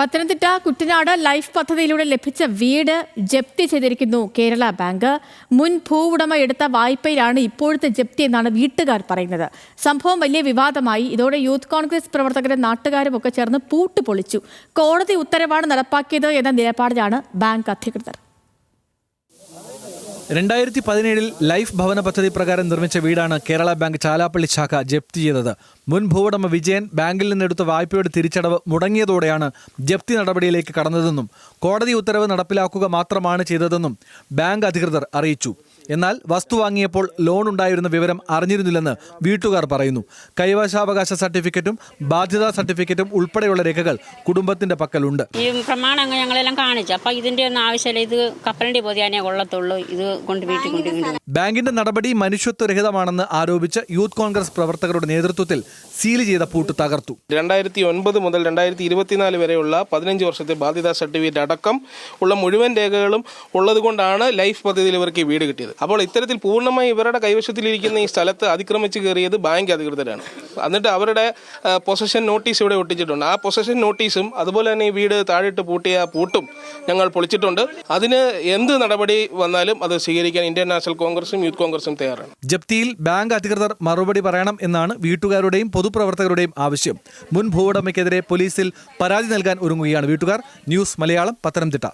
Pathanamthitta Kuttanad life പദ്ധതിയിലൂടെ ലഭിച്ച വീട് ജപ്തി ചെയ്തിരിക്കുന്നു കേരള ബാങ്ക്. മുൻ ഭൂവുടമ എടുത്ത വായ്പയിലാണ് ഇപ്പോഴത്തെ ജപ്തി എന്നാണ് വീട്ടുകാർ പറയുന്നത്. സംഭവം വലിയ വിവാദമായി. ഇതോടെ യൂത്ത് കോൺഗ്രസ് പ്രവർത്തകരും നാട്ടുകാരും ഒക്കെ ചേർന്ന് പൂട്ട് പൊളിച്ചു. കോടതി ഉത്തരവാണ് നടപ്പാക്കിയത് എന്ന നിലപാടിലാണ് ബാങ്ക് അധികൃതർ. 2017 ലൈഫ് ഭവന പദ്ധതി പ്രകാരം നിർമ്മിച്ച വീടാണ് കേരള ബാങ്ക് ചാലാപ്പള്ളി ശാഖ ജപ്തി ചെയ്തത്. മുൻ ഭൂവുടമ വിജയൻ ബാങ്കിൽ നിന്നെടുത്ത വായ്പയുടെ തിരിച്ചടവ് മുടങ്ങിയതോടെയാണ് ജപ്തി നടപടിയിലേക്ക് കടന്നതെന്നും കോടതി ഉത്തരവ് നടപ്പിലാക്കുക മാത്രമാണ് ചെയ്തതെന്നും ബാങ്ക് അധികൃതർ അറിയിച്ചു. എന്നാൽ വസ്തു വാങ്ങിയപ്പോൾ ലോൺ ഉണ്ടായിരുന്ന വിവരം അറിഞ്ഞിരുന്നില്ലെന്ന് വീട്ടുകാർ പറയുന്നു. കൈവശാവകാശ സർട്ടിഫിക്കറ്റും ബാധ്യതാ സർട്ടിഫിക്കറ്റും ഉൾപ്പെടെയുള്ള രേഖകൾ കുടുംബത്തിന്റെ പക്കലുണ്ട്. ഈ പ്രമാണങ്ങൾ ഞങ്ങളെല്ലാം കാണിച്ചു. അപ്പൊ ഇതിന്റെ ഒന്നും ആവശ്യമില്ല, ഇത് കപ്പലിന്റെ പൊതിയാനേ കൊള്ളത്തുള്ളൂ, ഇത് കൊണ്ട് വീട്ടിൽ കൊണ്ടുവരും. ബാങ്കിന്റെ നടപടി മനുഷ്യത്വരഹിതമാണെന്ന് ആരോപിച്ച് യൂത്ത് കോൺഗ്രസ് പ്രവർത്തകരുടെ നേതൃത്വത്തിൽ സീൽ ചെയ്ത പൂട്ട് തകർത്തു. 2009 മുതൽ 2024 വരെയുള്ള 15 വർഷത്തെ ബാധ്യതാ സർട്ടിഫിക്കറ്റ് അടക്കം ഉള്ള മുഴുവൻ രേഖകളും ഉള്ളതുകൊണ്ടാണ് ലൈഫ് പദ്ധതിയിൽ ഇവർക്ക് വീട് കിട്ടിയത്. അപ്പോൾ ഇത്തരത്തിൽ പൂർണ്ണമായി ഇവരുടെ കൈവശത്തിലിരിക്കുന്ന ഈ സ്ഥലത്ത് അതിക്രമിച്ച് കയറിയത് ബാങ്ക് അധികൃതരാണ്. എന്നിട്ട് അവരുടെ പൊസഷൻ നോട്ടീസ് ഇവിടെ ഒട്ടിച്ചിട്ടുണ്ട്. ആ പൊസഷൻ നോട്ടീസും അതുപോലെ തന്നെ ഈ വീട് താഴിട്ട് പൂട്ടിയ പൂട്ടും ഞങ്ങൾ പൊളിച്ചിട്ടുണ്ട്. അതിന് എന്ത് നടപടി വന്നാലും അത് സ്വീകരിക്കാൻ ഇന്ത്യൻ നാഷണൽ കോൺഗ്രസും യൂത്ത് കോൺഗ്രസും തയ്യാറാണ്. ജപ്തിയിൽ ബാങ്ക് അധികൃതർ മറുപടി പറയണം എന്നാണ് വീട്ടുകാരുടെയും പൊതുപ്രവർത്തകരുടെയും ആവശ്യം. മുൻ ഭൂവുടമയ്ക്കെതിരെ പോലീസിൽ പരാതി നൽകാൻ ഒരുങ്ങുകയാണ് വീട്ടുകാർ. ന്യൂസ് മലയാളം, പത്തനംതിട്ട.